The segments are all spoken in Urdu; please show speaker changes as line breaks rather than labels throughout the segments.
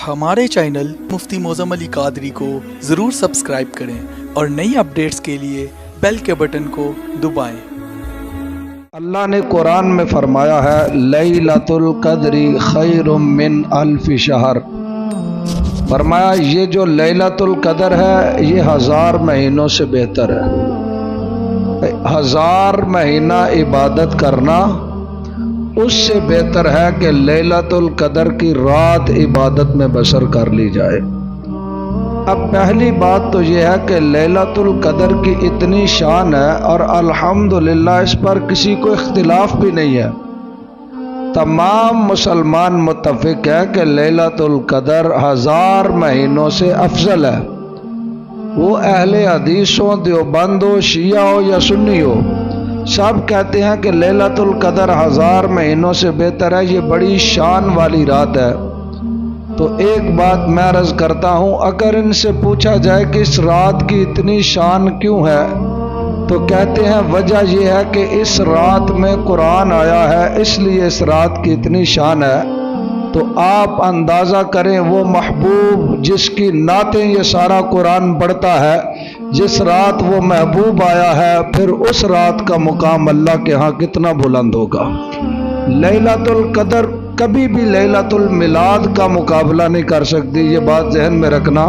ہمارے چینل مفتی معظم علی قادری کو ضرور سبسکرائب کریں اور نئی اپڈیٹس کے لیے بیل کے بٹن کو دبائیں۔
اللہ نے قرآن میں فرمایا ہے لیلۃ القدر خیر من الف شہر، فرمایا یہ جو لیلۃ القدر ہے یہ 1000 مہینوں سے بہتر ہے۔ 1000 مہینہ عبادت کرنا اس سے بہتر ہے کہ لیلۃ القدر کی رات عبادت میں بسر کر لی جائے۔ اب پہلی بات تو یہ ہے کہ لیلۃ القدر کی اتنی شان ہے اور الحمدللہ اس پر کسی کو اختلاف بھی نہیں ہے، تمام مسلمان متفق ہے کہ لیلۃ القدر 1000 مہینوں سے افضل ہے۔ وہ اہل حدیث ہو، دیوبند ہو، شیعہ ہو یا سنی ہو، سب کہتے ہیں کہ لیلۃ القدر 1000 مہینوں سے بہتر ہے، یہ بڑی شان والی رات ہے۔ تو ایک بات میں عرض کرتا ہوں، اگر ان سے پوچھا جائے کہ اس رات کی اتنی شان کیوں ہے تو کہتے ہیں وجہ یہ ہے کہ اس رات میں قرآن آیا ہے، اس لیے اس رات کی اتنی شان ہے۔ تو آپ اندازہ کریں وہ محبوب جس کی نعتیں یہ سارا قرآن پڑھتا ہے، جس رات وہ محبوب آیا ہے، پھر اس رات کا مقام اللہ کے ہاں کتنا بلند ہوگا۔ لیلۃ القدر کبھی بھی لیلۃ المیلاد کا مقابلہ نہیں کر سکتی، یہ بات ذہن میں رکھنا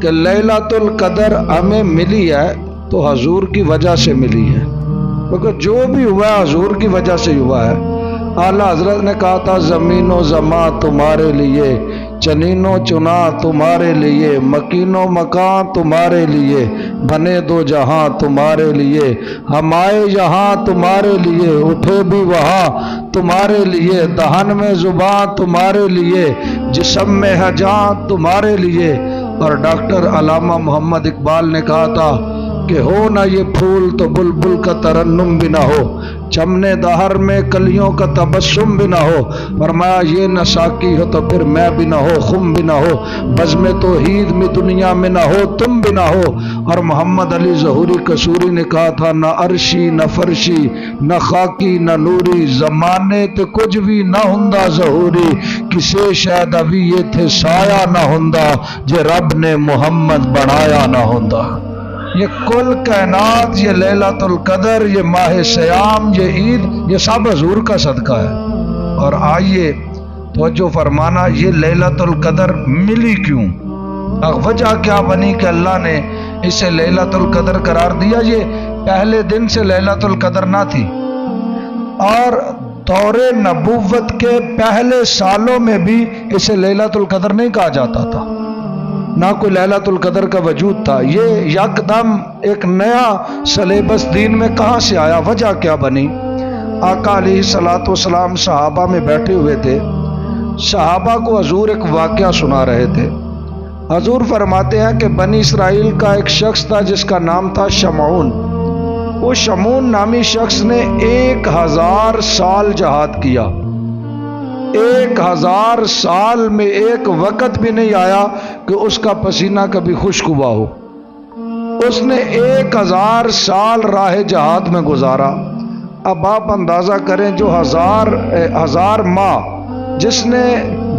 کہ لیلۃ القدر ہمیں ملی ہے تو حضور کی وجہ سے ملی ہے، کیونکہ جو بھی ہوا ہے حضور کی وجہ سے ہوا ہے۔ اعلیٰ حضرت نے کہا تھا زمین و زمان تمہارے لیے، چنین و چنا تمہارے لیے، مکین و مکان تمہارے لیے، بنے دو جہاں تمہارے لیے، ہم آئے یہاں تمہارے لیے، اٹھے بھی وہاں تمہارے لیے، دہن میں زبان تمہارے لیے، جسم میں ہے جان تمہارے لیے۔ اور ڈاکٹر علامہ محمد اقبال نے کہا تھا کہ ہو نہ یہ پھول تو بلبل کا ترنم بھی نہ ہو، چمنے دہر میں کلیوں کا تبسم بھی نہ ہو، فرمایا یہ نہ ساقی ہو تو پھر میں بھی نہ ہو، خم بھی نہ ہو، بزم توحید میں دنیا میں نہ ہو، تم بھی نہ ہو۔ اور محمد علی ظہوری قصوری نے کہا تھا نہ عرشی نہ فرشی نہ خاکی نہ نوری، زمانے تے کچھ بھی نہ ہندا ظہوری، کسے شاید ابھی یہ تھے سایہ نہ ہندا، جے رب نے محمد بنایا نہ ہندا۔ یہ کل کائنات، یہ لیلۃ القدر، یہ ماہ سیام، یہ عید، یہ سب حضور کا صدقہ ہے۔ اور آئیے توجہ فرمانا، یہ لیلۃ القدر ملی کیوں؟ وجہ کیا بنی کہ اللہ نے اسے لیلۃ القدر قرار دیا؟ یہ پہلے دن سے لیلۃ القدر نہ تھی، اور دور نبوت کے پہلے سالوں میں بھی اسے لیلۃ القدر نہیں کہا جاتا تھا، نہ کوئی لیلۃ القدر کا وجود تھا۔ یہ یکدم ایک نیا سلیبس دین میں کہاں سے آیا؟ وجہ کیا بنی؟ آقا علیہ الصلوۃ والسلام صحابہ میں بیٹھے ہوئے تھے، صحابہ کو حضور ایک واقعہ سنا رہے تھے۔ حضور فرماتے ہیں کہ بنی اسرائیل کا ایک شخص تھا جس کا نام تھا شمعون۔ وہ شمعون نامی شخص نے 1000 سال جہاد کیا۔ 1000 سال میں ایک وقت بھی نہیں آیا کہ اس کا پسینہ کبھی خشک ہوا ہو۔ اس نے 1000 سال راہ جہاد میں گزارا۔ اب آپ اندازہ کریں جو 1000 ماہ جس نے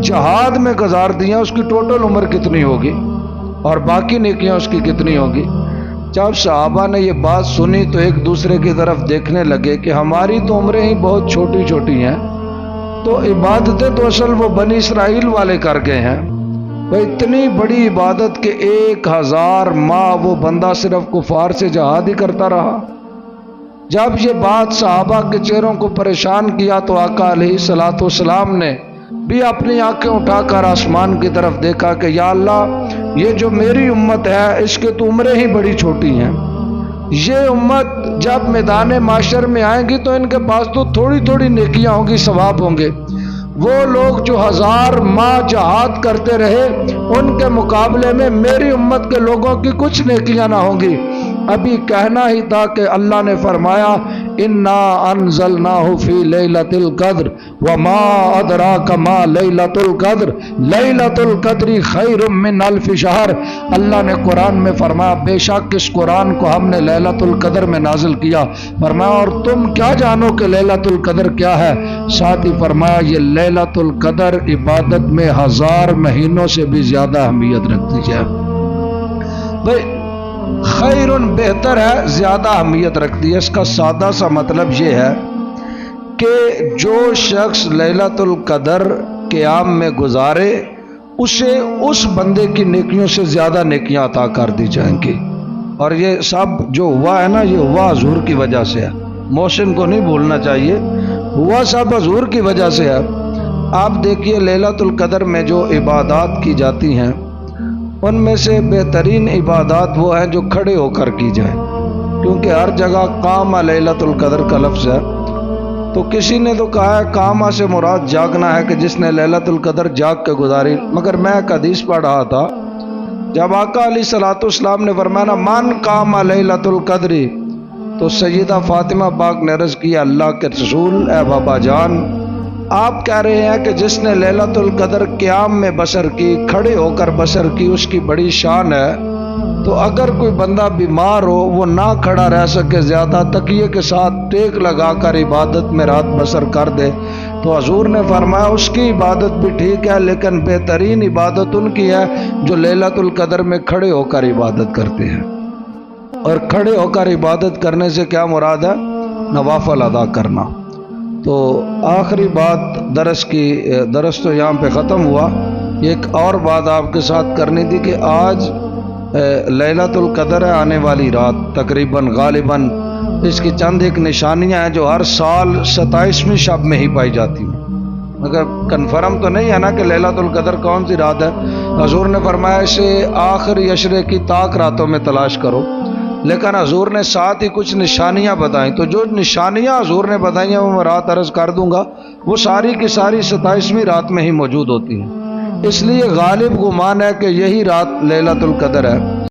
جہاد میں گزار دیا اس کی ٹوٹل عمر کتنی ہوگی، اور باقی نیکیاں اس کی کتنی ہوگی؟ جب صحابہ نے یہ بات سنی تو ایک دوسرے کی طرف دیکھنے لگے کہ ہماری تو عمریں ہی بہت چھوٹی چھوٹی ہیں، تو عبادتیں تو اصل وہ بنی اسرائیل والے کر گئے ہیں۔ وہ اتنی بڑی عبادت کہ 1000 ماہ وہ بندہ صرف کفار سے جہاد ہی کرتا رہا۔ جب یہ بات صحابہ کے چہروں کو پریشان کیا تو آقا علیہ الصلوۃ والسلام نے بھی اپنی آنکھیں اٹھا کر آسمان کی طرف دیکھا کہ یا اللہ، یہ جو میری امت ہے اس کے تو عمریں ہی بڑی چھوٹی ہیں، یہ امت جب میدان معاشر میں آئیں گی تو ان کے پاس تو تھوڑی تھوڑی نیکیاں ہوں گی، ثواب ہوں گے۔ وہ لوگ جو 1000 ماہ جہاد کرتے رہے ان کے مقابلے میں میری امت کے لوگوں کی کچھ نیکیاں نہ ہوں گی۔ ابھی کہنا ہی تھا کہ اللہ نے فرمایا انا انزلناہ فی لیلۃ القدر وما ادراک ما لیلۃ القدر لیلۃ القدر خیر من الف شہر۔ اللہ نے قرآن میں فرمایا بے شک اس قرآن کو ہم نے لیلۃ القدر میں نازل کیا، فرمایا اور تم کیا جانو کہ لیلۃ القدر کیا ہے؟ ساتھ ہی فرمایا یہ لیلۃ القدر عبادت میں 1000 مہینوں سے بھی زیادہ اہمیت رکھتی ہے۔ بھائی خیر بہتر ہے، زیادہ اہمیت رکھتی ہے۔ اس کا سادہ سا مطلب یہ ہے کہ جو شخص لیلۃ القدر قیام میں گزارے اسے اس بندے کی نیکیوں سے زیادہ نیکیاں عطا کر دی جائیں گی۔ اور یہ سب جو ہوا ہے نا، یہ ہوا حضور کی وجہ سے ہے، محسن کو نہیں بھولنا چاہیے، ہوا سب حضور کی وجہ سے ہے۔ آپ دیکھیے لیلۃ القدر میں جو عبادات کی جاتی ہیں ان میں سے بہترین عبادات وہ ہیں جو کھڑے ہو کر کی جائیں، کیونکہ ہر جگہ قام لیلۃ القدر کا لفظ ہے۔ تو کسی نے تو کہا ہے قامہ سے مراد جاگنا ہے کہ جس نے لیلۃ القدر جاگ کے گزاری، مگر میں ایک حدیث پڑھ رہا تھا جب آقا علیہ الصلوۃ والسلام نے فرمایا من قام لیلۃ القدر، تو سیدہ فاطمہ پاک نے عرض کیا اللہ کے رسول اے بابا جان، آپ کہہ رہے ہیں کہ جس نے لیلۃ القدر قیام میں بسر کی، کھڑے ہو کر بسر کی، اس کی بڑی شان ہے، تو اگر کوئی بندہ بیمار ہو وہ نہ کھڑا رہ سکے، زیادہ تکیے کے ساتھ ٹیک لگا کر عبادت میں رات بسر کر دے، تو حضور نے فرمایا اس کی عبادت بھی ٹھیک ہے، لیکن بہترین عبادت ان کی ہے جو لیلۃ القدر میں کھڑے ہو کر عبادت کرتے ہیں۔ اور کھڑے ہو کر عبادت کرنے سے کیا مراد ہے؟ نوافل ادا کرنا۔ تو آخری بات درس تو یہاں پہ ختم ہوا، ایک اور بات آپ کے ساتھ کرنی تھی کہ آج لیلۃ القدر ہے، آنے والی رات تقریباً غالباً اس کی چند ایک نشانیاں ہیں جو ہر سال 27ویں شب میں ہی پائی جاتی ہیں، مگر کنفرم تو نہیں ہے نا کہ لیلۃ القدر کون سی رات ہے۔ حضور نے فرمایا اسے آخری عشرے کی طاق راتوں میں تلاش کرو، لیکن حضور نے ساتھ ہی کچھ نشانیاں بتائیں، تو جو نشانیاں حضور نے بتائیں ہیں وہ میں رات عرض کر دوں گا، وہ ساری کی ساری 27ویں رات میں ہی موجود ہوتی ہیں، اس لیے غالب گمان ہے کہ یہی رات لیلۃ القدر ہے۔